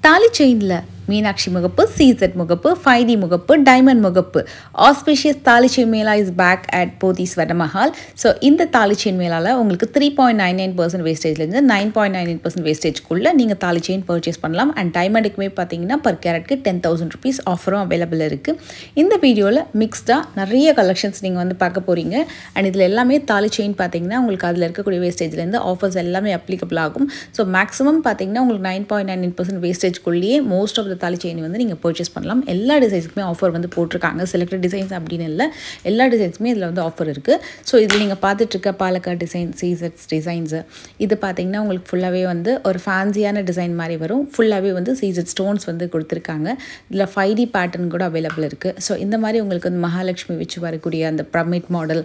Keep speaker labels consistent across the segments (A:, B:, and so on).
A: தாலி செயினில் மீனாட்சி முகப்பு, CZ முகப்பு, 5D முகப்பு, டைமண்ட் முகப்பு, auspicious thali chain mela is back at Pothys Swarna Mahal. So இந்த தாலி செயின் மேலால் உங்களுக்கு 3.99% வேஸ்டேஜ்லேருந்து 9.99% வேஸ்டேஜ்க்குள்ளே நீங்கள் தாலி செயின் பர்ச்சேஸ் பண்ணலாம். அண்ட் டைமண்டுக்குமே பார்த்தீங்கன்னா பர் கேரட்க்கு 10,000 rupees ஆஃபரும் அவைலபிள் இருக்குது. இந்த வீடியோவில் மிக்ஸ்டாக நிறைய கலெக்ஷன்ஸ் நீங்கள் வந்து பார்க்க போகிறீங்க. அண்ட் இதில் எல்லாமே தாலி செயின் பார்த்தீங்கன்னா உங்களுக்கு அதில் இருக்கக்கூடிய வேஸ்டேஜ்லேருந்து ஆஃபர்ஸ் எல்லாமே அப்ளிகபிள் ஆகும். ஸோ மேக்ஸிமம் பார்த்தீங்கன்னா உங்களுக்கு 9.99% வேஸ்டேஜ்க்குள்ளேயே மோஸ்ட் ஆஃப் தாலி செயின் வந்து நீங்கள் பர்ச்சேஸ் பண்ணலாம். எல்லா டிசைன்ஸுக்குமே ஆஃபர் வந்து போட்டிருக்காங்க. செலக்டட் டிசைன்ஸ் அப்படின்னு இல்லை, எல்லா டிசைன்ஸுமே இதில் வந்து ஆஃபர் இருக்குது. ஸோ இதில் நீங்கள் பார்த்துட்டு இருக்க பாலக்காட் டிசைன், CZ டிசைன்ஸு இது பார்த்தீங்கன்னா உங்களுக்கு ஃபுல்லாகவே வந்து ஒரு ஃபேன்சியான டிசைன் மாதிரி வரும். ஃபுல்லாகவே வந்து CZ ஸ்டோன்ஸ் வந்து கொடுத்துருக்காங்க. இதில் 5D பேட்டர்ன் கூட அவைலபிள் இருக்குது. ஸோ இந்த மாதிரி உங்களுக்கு வந்து மகாலட்சுமி வச்சு வரக்கூடிய அந்த பிரமிட் மாடல்,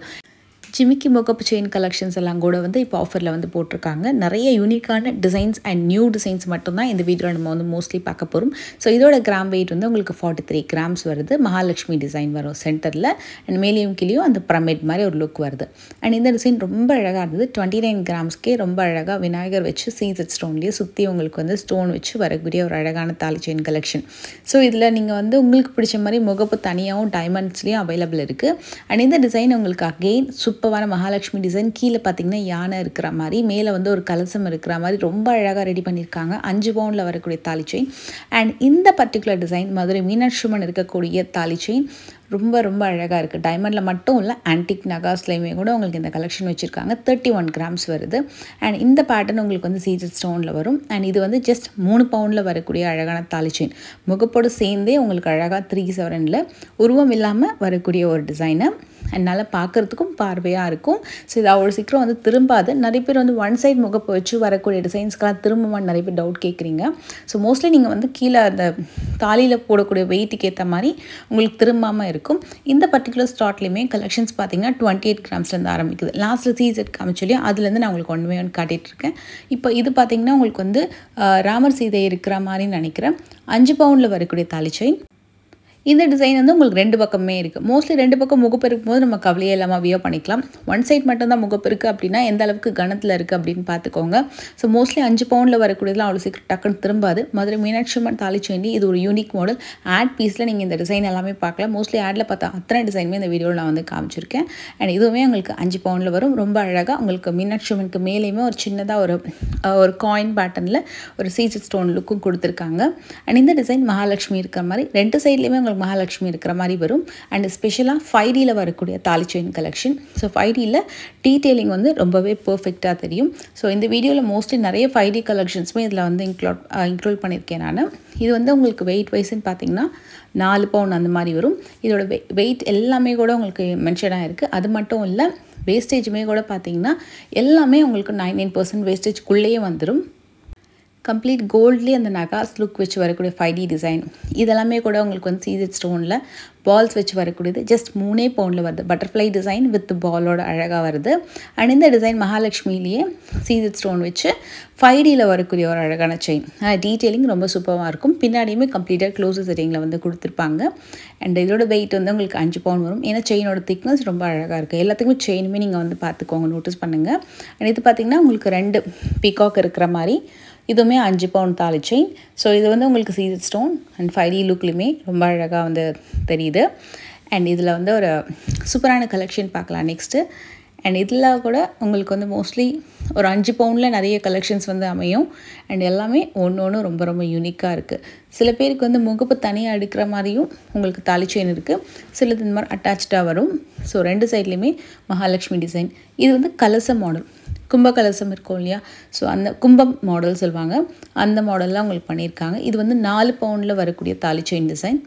A: ஜிமிக்கி முகப்பு செயின் கலெக்ஷன்ஸ் எல்லாம் கூட வந்து இப்போ ஆஃபரில் வந்து போட்டிருக்காங்க. நிறைய யூனிக்கான டிசைன்ஸ் அண்ட் நியூ டிசைன்ஸ் மட்டும்தான் இந்த வீடியோவில் நம்ம வந்து மோஸ்ட்லி பார்க்க போகிறோம். ஸோ இதோட கிராம் வெயிட் வந்து உங்களுக்கு 43 grams வருது. மகாலட்சுமி டிசைன் வரும் சென்டரில். அண்ட் மேலேயும் கீழேயும் அந்த பிரமிட் மாதிரி ஒரு லுக் வருது. அண்ட் இந்த டிசைன் ரொம்ப அழகாக இருந்தது. 29 grams ரொம்ப அழகாக விநாயகர் வச்சு CZ ஸ்டோன்லேயே சுற்றி உங்களுக்கு வந்து ஸ்டோன் வச்சு வரக்கூடிய ஒரு அழகான தாலி செயின் கலெக்ஷன். ஸோ இதில் நீங்கள் வந்து உங்களுக்கு பிடிச்ச மாதிரி முகப்பு தனியாகவும் டைமண்ட்ஸ்லேயும் அவைலபிள் இருக்குது. அண்ட் இந்த டிசைன் உங்களுக்கு அகெயின் சூப்பரான மகாலட்சுமி டிசைன். கீழே பார்த்தீங்கன்னா யானை இருக்கிற மாதிரி, மேலே வந்து ஒரு கலசம் இருக்கிற மாதிரி ரொம்ப அழகாக ரெடி பண்ணியிருக்காங்க. 5 பவுனில் வரக்கூடிய தாலி செயின். அண்ட் இந்த பர்டிகுலர் டிசைன் மதுரை மீனாட்சி அம்மன் இருக்கக்கூடிய தாலி செயின் ரொம்ப ரொம்ப அழகாக இருக்குது. டைமண்டில் மட்டும் இல்லை, ஆன்டிக் நகாஸ்லையுமே கூட உங்களுக்கு இந்த கலெக்ஷன் வச்சுருக்காங்க. 31 grams வருது. அண்ட் இந்த பேட்டர்ன் உங்களுக்கு வந்து CZ ஸ்டோனில் வரும். அண்ட் இது வந்து ஜஸ்ட் 3 பவுனில் வரக்கூடிய அழகான தாலி செயின். முகப்போடு சேர்ந்தே உங்களுக்கு அழகாக 3/7 உருவம் இல்லாமல் வரக்கூடிய ஒரு டிசைனு. அதனால் பார்க்குறதுக்கும் பார்வையாக இருக்கும். ஸோ இது அவ்வளோ சீக்கிரம் வந்து திரும்பாது. நிறைய பேர் வந்து ஒன் சைட் முகப்பு வச்சு வரக்கூடிய டிசைன்ஸ்க்கெலாம் திரும்பமாக நிறைய பேர் டவுட் கேட்குறீங்க. ஸோ மோஸ்ட்லி நீங்கள் வந்து கீழே அந்த தாலியில் போடக்கூடிய வெயிட்டுக்கு ஏற்ற மாதிரி உங்களுக்கு திரும்பாமல் இருக்கும். இந்த பர்டிகுலர் ஸ்டார்ட்லேயுமே கலெக்ஷன்ஸ் பார்த்தீங்கன்னா 28 grams ஆரம்பிக்குது. லாஸ்ட்டில் CZ காமிச்சோலையும் அதுலேருந்து நான் உங்களுக்கு ஒன்றுமே ஒன்று காட்டிகிட்ருக்கேன். இப்போ இது பார்த்தீங்கன்னா உங்களுக்கு வந்து ராமர் சீதை இருக்கிற மாதிரி நினைக்கிறேன். 5 பவுனில் வரக்கூடிய தாலி செயின். இந்த டிசைன் வந்து உங்களுக்கு 2 பக்கமே இருக்குது. மோஸ்ட்லி 2 பக்கம் முகப்பு இருக்கும்போது நம்ம கவலையே இல்லாமல் வியோ பண்ணிக்கலாம். ஒன் சைட் மட்டும்தான் முகப்பு இருக்குது அப்படின்னா எந்த அளவுக்கு கணத்தில் இருக்குது அப்படின்னு பார்த்துக்கோங்க. ஸோ மோஸ்ட்லி 5 பவுனில் வரக்கூடியதுலாம் அவ்வளோ சீக்கிரம் டக்குன்னு திரும்பாது. மதுரை மீனாட்சி அம்மன் தாலி செயின் இது ஒரு யூனிக் மாடல். ஆட் பீஸில் நீங்கள் இந்த டிசைன் எல்லாமே பார்க்கலாம். மோஸ்ட்லி ஆடில் பார்த்தா அத்தனை டிசைனுமே இந்த வீடியோவில் நான் வந்து காமிச்சிருக்கேன். அண்ட் இதுவுமே உங்களுக்கு 5 பவுனில் வரும். ரொம்ப அழகாக உங்களுக்கு மீனாட்சி அம்மனுக்கு மேலேயுமே ஒரு சின்னதாக ஒரு காயின் பேட்டர்னில் ஒரு CZ ஸ்டோன் லுக்கும் கொடுத்துருக்காங்க. அண்ட் இந்த டிசைன் மகாலட்சுமி இருக்கிற மாதிரி 2 சைட்லேயுமே உங்களுக்கு மகாலட்சுமி இருக்கிற மாதிரி வரும். அண்ட் ஸ்பெஷலாக 5Dயில் வரக்கூடிய தாலி செயின் கலெக்ஷன். ஸோ 5Dயில் டீட்டெயிலிங் வந்து ரொம்பவே பர்ஃபெக்டாக தெரியும். ஸோ இந்த வீடியோவில் மோஸ்ட்லி நிறைய 5D கலெக்ஷன்ஸுமே இதில் வந்து இன்க்ளூட் பண்ணியிருக்கேன் நான். இது வந்து உங்களுக்கு வெயிட் வைஸ்ன்னு பார்த்தீங்கன்னா 4 பவுன் அந்த மாதிரி வரும். இதோட வெயிட் எல்லாமே கூட உங்களுக்கு மென்ஷனாக இருக்குது. அது மட்டும் இல்லை, வேஸ்டேஜுமே கூட பார்த்தீங்கன்னா எல்லாமே உங்களுக்கு 99% வேஸ்டேஜ்க்குள்ளேயே வந்துடும். கம்ப்ளீட் கோல்ட்லேயே அந்த நகாஸ் லுக் வச்சு வரக்கூடிய 5D டிசைன் இதெல்லாமே கூட உங்களுக்கு வந்து CZ ஸ்டோனில் பால்ஸ் வச்சு வரக்கூடியது. ஜஸ்ட் 3 பவுனில் வருது. பட்டர்ஃப்ளை டிசைன் வித் பாலோட அழகாக வருது. அண்ட் இந்த டிசைன் மகாலட்சுமிலேயே CZ ஸ்டோன் வச்சு 5Dயில் வரக்கூடிய ஒரு அழகான செயின். டீட்டெயிலிங் ரொம்ப சூப்பராக இருக்கும். பின்னாடியுமே கம்ப்ளீட்டாக க்ளோஸ் செட்டிங்கில் வந்து கொடுத்துருப்பாங்க. அண்ட் இதோட வெயிட் வந்து உங்களுக்கு 5 பவுன் வரும். ஏன்னா செயினோட திக்னஸ் ரொம்ப அழகாக இருக்குது. எல்லாத்துக்குமே செயினுமே நீங்கள் வந்து பார்த்துக்கோங்க, நோட்டீஸ் பண்ணுங்கள். அண்ட் இது பார்த்திங்கன்னா உங்களுக்கு 2 பீகாக் இருக்கிற மாதிரி இதுவுமே 5 பவுன் தாலி செயின். ஸோ இது வந்து உங்களுக்கு CZ ஸ்டோன் அண்ட் 5D லுக்லையுமே ரொம்ப அழகாக வந்து தெரியுது. அண்ட் இதில் வந்து ஒரு சூப்பரான கலெக்ஷன் பார்க்கலாம் நெக்ஸ்ட்டு. அண்ட் இதில் கூட உங்களுக்கு வந்து மோஸ்ட்லி ஒரு 5 பவுனில் நிறைய கலெக்ஷன்ஸ் வந்து அமையும். அண்ட் எல்லாமே ஒன்று ரொம்ப ரொம்ப யூனிக்காக இருக்குது. சில பேருக்கு வந்து முகப்பு தனியாக எடுக்கிற மாதிரியும் உங்களுக்கு தாலி செயின் இருக்குது. சிலது இந்த மாதிரி அட்டாச்சாக வரும். ஸோ 2 சைட்லேயுமே மகாலட்சுமி டிசைன். இது வந்து கலசம் மாடல், கும்ப கலசம் இருக்கும் இல்லையா, ஸோ அந்த கும்பம் மாடல் சொல்லுவாங்க, அந்த மாடல்லாம் உங்களுக்கு பண்ணியிருக்காங்க. இது வந்து 4 பவுனில் வரக்கூடிய தாலி செயின் டிசைன்.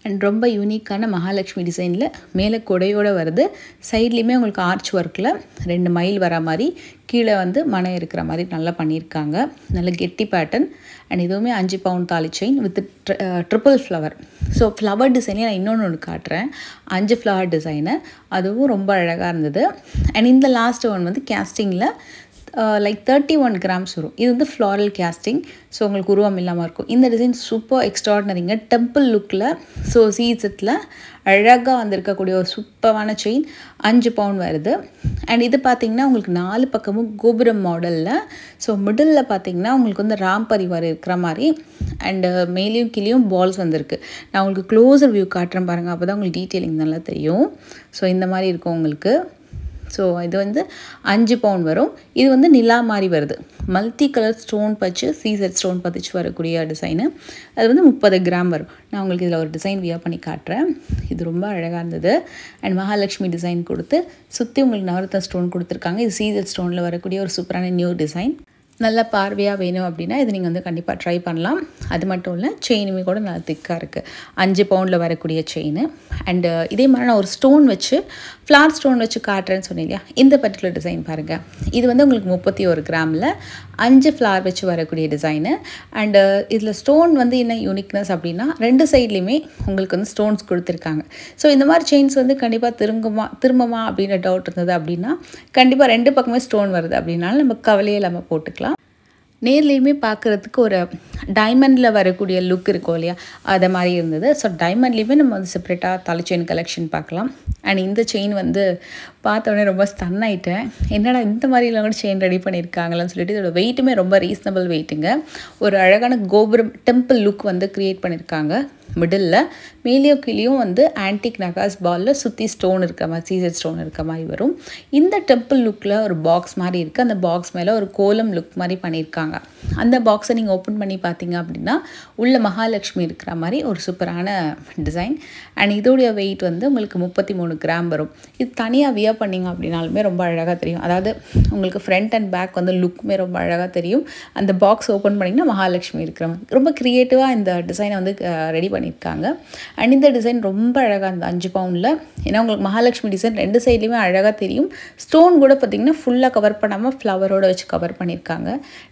A: அண்ட் ரொம்ப யூனிக்கான மகாலட்சுமி டிசைனில் மேலே கொடையோடு வருது. சைட்லேயுமே உங்களுக்கு ஆர்ச் ஒர்க்கில் 2 மயில் வர மாதிரி, கீழே வந்து மனை இருக்கிற மாதிரி நல்லா பண்ணியிருக்காங்க. நல்ல கெட்டி பேட்டர்ன். அண்ட் இதுவுமே 5 பவுன் தாலி chain with triple flower. So flower டிசைனே நான் இன்னொன்று காட்டுறேன். 5 ஃப்ளவர் டிசைனு அதுவும் ரொம்ப அழகாக இருந்தது. அண்ட் இந்த லாஸ்ட் ஒன் வந்து கேஸ்டிங்கில் லைக் 31 கிராம்ஸ் வரும். இது வந்து ஃப்ளாரல் கேஸ்டிங். ஸோ உங்களுக்கு உருவம் இல்லாமல் இருக்கும். இந்த டிசைன் சூப்பர் எக்ஸ்ட்ராடினரிங்க. டெம்பிள் லுக்கில் ஸோ சீசத்தில் அழகாக வந்திருக்கக்கூடிய ஒரு சூப்பரான செயின் 5 பவுண்ட் வருது. அண்ட் இது பார்த்திங்கன்னா உங்களுக்கு 4 பக்கமும் கோபுரம் மாடலில். ஸோ மிடில் பார்த்திங்கன்னா உங்களுக்கு வந்து ராம் பரிவார் இருக்கிற மாதிரி அண்டு மேலேயும் கீழேயும் பால்ஸ் வந்திருக்கு. நான் உங்களுக்கு க்ளோஸர் வியூ காட்டுறேன் பாருங்கள், அப்போ தான் உங்களுக்கு டீட்டெயிலிங் நல்லா தெரியும். ஸோ இந்த மாதிரி இருக்கும் உங்களுக்கு. ஸோ இது வந்து 5 பவுண்ட் வரும். இது வந்து நிலா மாதிரி வருது. மல்டி கலர் ஸ்டோன் பச்சு சீசர் ஸ்டோன் பதிச்சு வரக்கூடிய டிசைனு. அது வந்து 30 கிராம் வரும். நான் உங்களுக்கு இதில் ஒரு டிசைன் வியர் பண்ணி காட்டுறேன். இது ரொம்ப அழகாக இருந்தது. அண்ட் மகாலட்சுமி டிசைன் கொடுத்து சுற்றி உங்களுக்கு நவரத்ன ஸ்டோன் கொடுத்துருக்காங்க. இது சீசர் ஸ்டோனில் வரக்கூடிய ஒரு சூப்பரான நியூ டிசைன். நல்ல பார்வையாக வேணும் அப்படின்னா இது நீங்கள் வந்து கண்டிப்பாக ட்ரை பண்ணலாம். அது மட்டும் இல்லை, செயினுமே கூட நல்லா திக்காக இருக்குது. 5 பவுண்டில் வரக்கூடிய செயின். அண்டு இதே மாதிரி நான் ஒரு ஸ்டோன் வச்சு ஃப்ளார் ஸ்டோன் வச்சு காட்டுறேன்னு சொன்னேன் இல்லையா, இந்த பர்டிகுலர் டிசைன் பாருங்கள். இது வந்து உங்களுக்கு 31 கிராமில் 5 ஃப்ளார் வச்சு வரக்கூடிய டிசைனு. அண்டு இதில் ஸ்டோன் வந்து என்ன யூனிக்னஸ் அப்படின்னா 2 சைட்லேயுமே உங்களுக்கு வந்து ஸ்டோன்ஸ் கொடுத்துருக்காங்க. ஸோ இந்த மாதிரி செயின்ஸ் வந்து கண்டிப்பாக திரும்பமா அப்படின்ற டவுட் இருந்தது அப்படின்னா கண்டிப்பாக 2 பக்கமே ஸ்டோன் வருது அப்படின்னாலும் நம்ம கவலையே இல்லாமல் போட்டுக்கலாம். நேர்லேயுமே பார்க்குறதுக்கு ஒரு டைமண்டில் வரக்கூடிய லுக் இருக்கும் இல்லையா, அதை மாதிரி இருந்தது. ஸோ டைமண்ட்லேயுமே நம்ம வந்து செப்பரேட்டாக தாலி செயின் கலெக்ஷன் பார்க்கலாம். அண்ட் இந்த செயின் வந்து பார்த்தோன்னே ரொம்ப ஸ்டன் ஆகிட்டேன். என்னடா இந்த மாதிரிலாம் கூட செயின் ரெடி பண்ணியிருக்காங்களான்னு சொல்லிட்டு இதோட வெயிட்டுமே ரொம்ப ரீசனபிள் வெயிட்டுங்க. ஒரு அழகான கோபுரம் டெம்பிள் லுக் வந்து க்ரியேட் பண்ணியிருக்காங்க. மிடில் மேலேயும் கீழேயும் வந்து ஆன்டிக் நகாஸ் பாலில் சுற்றி ஸ்டோன் இருக்க மாதிரி சீசர் ஸ்டோன் இருக்க மாதிரி வரும். இந்த டெம்பிள் லுக்கில் ஒரு பாக்ஸ் மாதிரி இருக்குது. அந்த பாக்ஸ் மேலே ஒரு கோலம் லுக் மாதிரி பண்ணியிருக்காங்க. அந்த பாக்ஸை நீங்கள் ஓப்பன் பண்ணி பார்த்தீங்க அப்படின்னா உள்ள மகாலட்சுமி இருக்கிற மாதிரி ஒரு சூப்பரான டிசைன். அண்ட் இதோடைய வெயிட் வந்து உங்களுக்கு 33 கிராம் வரும். இது தனியாக வியர் பண்ணிங்க அப்படின்னாலுமே ரொம்ப அழகாக தெரியும். அதாவது உங்களுக்கு ஃப்ரண்ட் அண்ட் பேக் வந்து லுக்குமே ரொம்ப அழகாக தெரியும். அந்த பாக்ஸ் ஓப்பன் பண்ணிங்கன்னா மகாலட்சுமி இருக்கிற மாதிரி ரொம்ப க்ரியேட்டிவாக இந்த டிசைனை வந்து ரெடி பண்ணியிருக்காங்க. அண்ட் இந்த டிசைன் ரொம்ப அழகாக இந்த 5 பவுண்டில். ஏன்னா உங்களுக்கு மகாலட்சுமி டிசைன் 2 சைட்லேயுமே அழகாக தெரியும். ஸ்டோன் கூட பார்த்திங்கன்னா ஃபுல்லாக கவர் பண்ணாமல் ஃப்ளவரோடு வச்சு கவர் பண்ணியிருக்காங்க.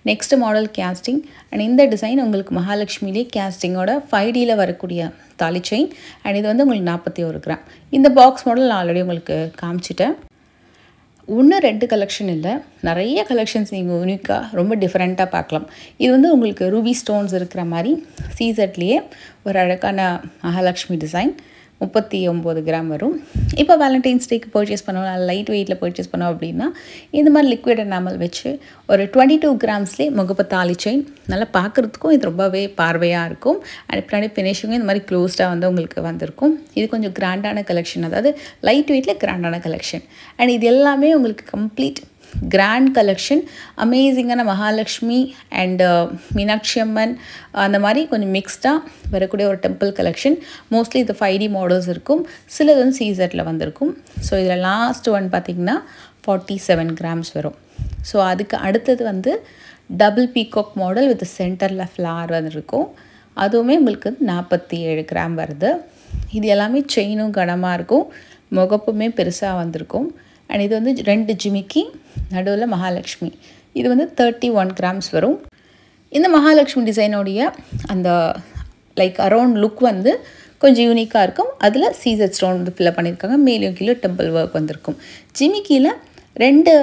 A: Next model casting. அண்ட் இந்த டிசைன் உங்களுக்கு மகாலட்சுமிலே கேஸ்டிங்கோட 5Dயில் வரக்கூடிய தாலி செயின். அண்ட் இது வந்து உங்களுக்கு 41 கிராம். இந்த பாக்ஸ் மாடல் நான் ஆல்ரெடி உங்களுக்கு காமிச்சிட்டேன். 1-2 கலெக்ஷன் இல்லை, நிறைய கலெக்ஷன்ஸ் நீங்கள் யூனிக்காக ரொம்ப டிஃப்ரெண்ட்டாக பார்க்கலாம். இது வந்து உங்களுக்கு ரூபி ஸ்டோன்ஸ் இருக்கிற மாதிரி சீசட்லேயே ஒரு அழகான மகாலட்சுமி டிசைன். 39 கிராம் வரும். இப்போ வேலண்டைன்ஸ் டேக்கு பர்ச்சேஸ் பண்ணோம், லைட் வெயிட்டில் பர்ச்சேஸ் பண்ணோம் அப்படின்னா இந்த மாதிரி லிக்விட் எனாமல் வச்சு ஒரு 22 கிராம்ஸ்லேயே முகப்பு தாலி செயின். நல்லா பார்க்குறதுக்கும் இது ரொம்பவே பார்வையாக இருக்கும். அண்ட் பின்னாடி ஃபினிஷிங்கும் இந்த மாதிரி க்ளோஸ்டாக வந்து உங்களுக்கு வந்திருக்கும். இது கொஞ்சம் கிராண்டான கலெக்ஷன், அதாவது லைட் வெயிட்டில் கிராண்டான கலெக்ஷன். அண்ட் இது எல்லாமே உங்களுக்கு கம்ப்ளீட் கிராண்ட் கலெக்ஷன். அமேசிங்கான மகாலட்சுமி அண்ட் மீனாட்சி அம்மன் அந்த மாதிரி கொஞ்சம் மிக்ஸ்டாக வரக்கூடிய ஒரு டெம்பிள் கலெக்ஷன். மோஸ்ட்லி இது 5D மாடல்ஸ் இருக்கும், சிலது வந்து சீசரில் வந்திருக்கும். ஸோ இதில் லாஸ்ட் ஒன் பார்த்திங்கன்னா 47 கிராம்ஸ் வரும். ஸோ அதுக்கு அடுத்தது வந்து டபுள் பீகாக் மாடல் வித் சென்டரில் ஃப்ளார் வந்துருக்கும். அதுவுமே உங்களுக்கு 47 கிராம் வருது. இது எல்லாமே செயினும் கனமாக இருக்கும், முகப்புமே பெருசாக வந்திருக்கும். அண்ட் இது வந்து 2 ஜிமிக்கி, நடுவில் மகாலட்சுமி. இது வந்து 31 கிராம்ஸ் வரும். இந்த மகாலட்சுமி டிசைனோடைய அந்த லைக் அரவுண்ட் லுக் வந்து கொஞ்சம் யூனிக்காக இருக்கும். அதில் சீசர் ஸ்டோன் வந்து ஃபில்லப் பண்ணியிருக்காங்க. மேலேயும் கீழே டெம்பிள் ஒர்க் வந்திருக்கும். ஜிமிக்கியில் 2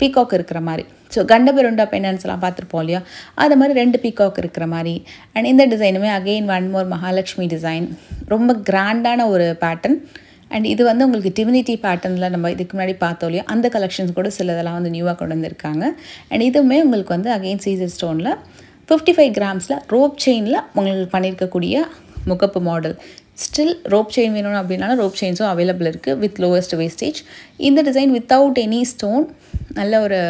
A: பீகாக் இருக்கிற மாதிரி. ஸோ கண்டபெருண்டா பெண்டன்ஸ்லாம் பார்த்துருப்போம் இல்லையா, அது மாதிரி 2 பீகாக் இருக்கிற மாதிரி. அண்ட் இந்த டிசைனுமே again one more Mahalakshmi design. ரொம்ப கிராண்டான ஒரு பேட்டர்ன். அண்ட் இது வந்து உங்களுக்கு டிவினிட்டி பேட்டர்னில் நம்ம இதுக்கு முன்னாடி பார்த்தோம் இல்லையா, அந்த கலெக்ஷன்ஸ் கூட சிலதெல்லாம் வந்து நியூவாக கொண்டு வந்திருக்காங்க. அண்ட் இதுவுமே உங்களுக்கு வந்து அகெயின் சீசர் ஸ்டோனில் 55 கிராம்ஸில் ரோப் செயினில் உங்களுக்கு பண்ணியிருக்கக்கூடிய முகப்பு மாடல். ஸ்டில் ரோப் செயின் வேணும் அப்படின்னாலும் ரோப் செயின்ஸும் அவைலபிள் இருக்குது வித் லோவஸ்ட் வேஸ்டேஜ். இந்த டிசைன் வித்தவுட் எனி ஸ்டோன் நல்ல ஒரு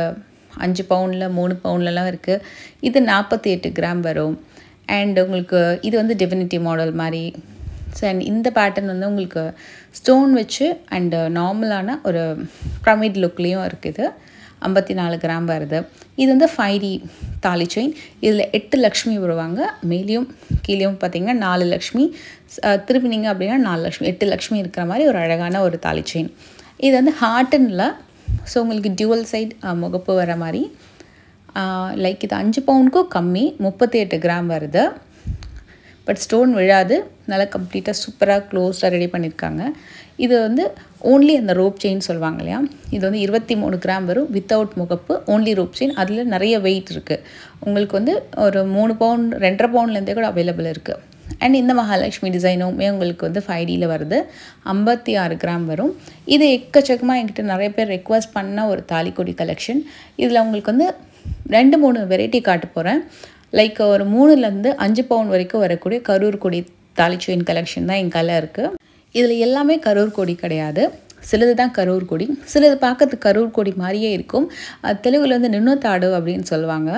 A: 5 பவுண்டில் 3 பவுண்ட்லலாம் இருக்குது. இது 48 கிராம் வரும். அண்ட் உங்களுக்கு இது வந்து டிவினிட்டி மாடல் மாதிரி. ஸோ அண்ட் இந்த பேட்டர்ன் வந்து உங்களுக்கு ஸ்டோன் வச்சு அண்டு நார்மலான ஒரு பிரமிட் லுக்லேயும் இருக்குது. 54 கிராம் வருது. இது வந்து 5D தாலி செயின். இதில் 8 லக்ஷ்மி வருவாங்க. மேலேயும் கீழேயும் பார்த்திங்கன்னா 4 லக்ஷ்மி, திருப்பினீங்க அப்படின்னா 4 லக்ஷ்மி, 8 லக்ஷ்மி இருக்கிற மாதிரி ஒரு அழகான ஒரு தாலி செயின். இது வந்து ஹார்ட்டுன்னில். ஸோ உங்களுக்கு டியூவல் சைட் முகப்பு வர மாதிரி. லைக் இது 5 பவுண்டுக்கும் கம்மி, 38 கிராம் வருது. பட் ஸ்டோன் விழாது, நல்லா கம்ப்ளீட்டாக சூப்பராக க்ளோஸ்டாக ரெடி பண்ணியிருக்காங்க. இது வந்து ஓன்லி அந்த ரோப் செயின் சொல்லுவாங்க இல்லையா, இது வந்து 23 கிராம் வரும் வித்தவுட் முகப்பு, ஓன்லி ரோப் செயின். அதில் நிறைய வெயிட் இருக்குது. உங்களுக்கு வந்து ஒரு 3 பவுண்ட் 2.5 பவுண்ட்லேருந்தே கூட அவைலபிள் இருக்குது. அண்ட் இந்த மகாலட்சுமி டிசைனுமே உங்களுக்கு வந்து 5Dயில் வருது, 56 கிராம் வரும். இது எக்கச்சக்கமாக என்கிட்ட நிறைய பேர் ரெக்வஸ்ட் பண்ண ஒரு தாலிக்கொடி கலெக்ஷன். இதில் உங்களுக்கு வந்து 2-3 வெரைட்டி காட்ட போகிறேன். லைக் ஒரு 3லேருந்து 5 பவுண்ட் வரைக்கும் வரக்கூடிய கரூர் கொடி தாலி செயின் கலெக்ஷன் தான் என் கையில் இருக்குது. இதில் எல்லாமே கரூர் கொடி கிடையாது, சிலது தான் கரூர் கொடி. சிலது பார்க்கறதுக்கு கரூர் கொடி மாதிரியே இருக்கும். அது தெலுங்கில் வந்து நின்னத்தாடு அப்படின்னு சொல்லுவாங்க.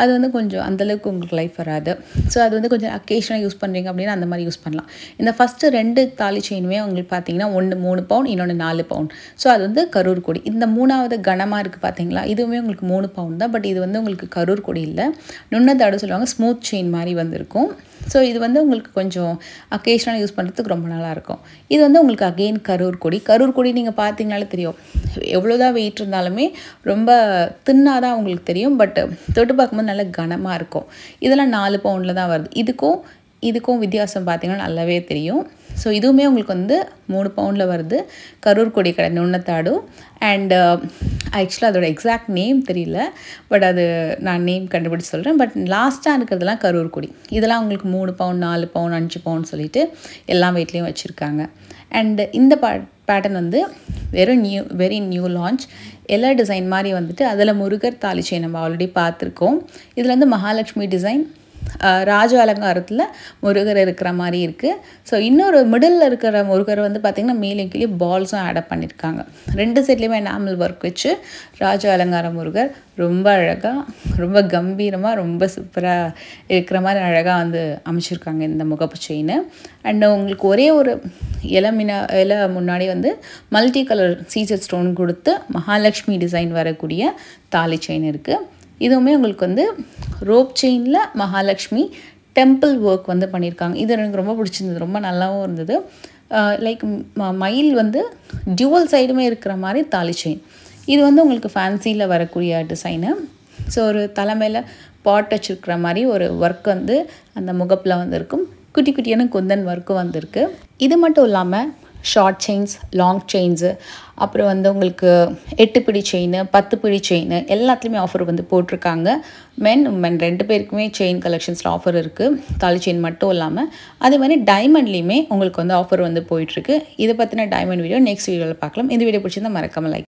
A: அது வந்து கொஞ்சம் அந்தளவுக்கு உங்களுக்கு லைஃப் வராது. ஸோ அது வந்து கொஞ்சம் அக்கேஷனாக யூஸ் பண்ணுறீங்க அப்படின்னா அந்த மாதிரி யூஸ் பண்ணலாம். இந்த ஃபஸ்ட்டு 2 தாலி செயினுமே உங்களுக்கு பார்த்தீங்கன்னா ஒன்று 3 பவுண்ட், இன்னொன்று 4 பவுண்ட். ஸோ அது வந்து கரூர் கொடி. இந்த 3வது கனமாக இருக்குது பார்த்தீங்களா, இதுவுமே உங்களுக்கு 3 பவுண்ட் தான். பட் இது வந்து உங்களுக்கு கரூர் கொடி இல்லை, நுண்ணத்தாடு சொல்லுவாங்க. ஸ்மூத் செயின் மாதிரி வந்திருக்கும். ஸோ இது வந்து உங்களுக்கு கொஞ்சம் அக்கேஷனாக யூஸ் பண்ணுறதுக்கு ரொம்ப நல்லாயிருக்கும். இது வந்து உங்களுக்கு அகெயின் கரூர் கொடி. கரூர் கொடி நீங்கள் பார்த்தீங்கனாலே தெரியும், எவ்வளோதான் வெயிட் இருந்தாலுமே ரொம்ப தின்னாக தான் உங்களுக்கு தெரியும். பட் தொட்டு பார்க்கும்போது நல்லா கனமாக இருக்கும். இதெல்லாம் 4 பவுண்டில் தான் வருது. இதுக்கும் வித்தியாசம் பார்த்தீங்கன்னா நல்லாவே தெரியும். ஸோ இதுவுமே உங்களுக்கு வந்து 3 பவுண்டில் வருது. கரூர் கொடி கடை நுண்ணத்தாடு. அண்ட் ஆக்சுவலாக அதோட எக்ஸாக்ட் நேம் தெரியல, பட் அது நான் நேம் கண்டுபிடிச்சி சொல்கிறேன். பட் லாஸ்ட்டாக இருக்கிறதுலாம் கரூர் கொடி. இதெல்லாம் உங்களுக்கு 3 பவுண்ட், 4 பவுண்ட், 5 பவுண்ட் சொல்லிட்டு எல்லா வெயிட்லேயும் வச்சுருக்காங்க. அண்டு இந்த பேட்டர்ன் வந்து வெரி நியூ லான்ச். எல்லா டிசைன் மாதிரி வந்துட்டு அதில் முருகர் தாலி செயின் நம்ம ஆல்ரெடி பார்த்துருக்கோம். இதில் வந்து மகாலட்சுமி டிசைன், ராஜ அலங்காரத்தில் முருகர் இருக்கிற மாதிரி இருக்குது. ஸோ இன்னொரு மிடில் இருக்கிற முருகர் வந்து பார்த்திங்கன்னா மேலே கீழே பால்ஸும் ஆடப் பண்ணியிருக்காங்க. 2 சைட்லேயுமே எனாமல் ஒர்க் வச்சு ராஜ அலங்கார முருகர் ரொம்ப அழகாக, ரொம்ப கம்பீரமாக, ரொம்ப சூப்பராக இருக்கிற மாதிரி அழகாக வந்து அமைச்சிருக்காங்க இந்த முகப்பு செயின். அண்ட் உங்களுக்கு ஒரே ஒரு இலை முன்னாடி வந்து மல்டி கலர் சீசர் ஸ்டோன் கொடுத்து மகாலட்சுமி டிசைன் வரக்கூடிய தாலி செயின் இருக்குது. இதுவுமே உங்களுக்கு வந்து ரோப் செயினில் மகாலட்சுமி டெம்பிள் ஒர்க் வந்து பண்ணியிருக்காங்க. இது எனக்கு ரொம்ப பிடிச்சிருந்தது, ரொம்ப நல்லாவும் இருந்தது. லைக் மயில் வந்து டியூவல் சைடுமே இருக்கிற மாதிரி தாலி செயின். இது வந்து உங்களுக்கு ஃபேன்சியில் வரக்கூடிய டிசைனு. ஸோ ஒரு தலைமையில் பாட் வச்சுருக்கிற மாதிரி ஒரு ஒர்க் வந்து அந்த முகப்பில் வந்திருக்கும். குட்டி குட்டியான குந்தன் ஒர்க்கும் வந்திருக்கு. இது மட்டும் இல்லாமல் ஷார்ட் செயின்ஸ், லாங் செயின்ஸு, அப்புறம் வந்து உங்களுக்கு 8 பிடி செயின், 10 பிடி செயின் எல்லாத்துலேயுமே ஆஃபர் வந்து போட்டிருக்காங்க. மென் 2 பேருக்குமே செயின் கலெக்ஷன்ஸில் ஆஃபர் இருக்குது, தாலி செயின் மட்டும் இல்லாமல். அதே மாதிரி டைமண்ட்லேயுமே உங்களுக்கு வந்து ஆஃபர் வந்து போயிட்டுருக்கு. இதை பற்றின டைமண்ட் வீடியோ நெக்ஸ்ட் வீடியோவில் பார்க்கலாம். இந்த வீடியோ பிடிச்சிருந்தால் மறக்காமல் லைக்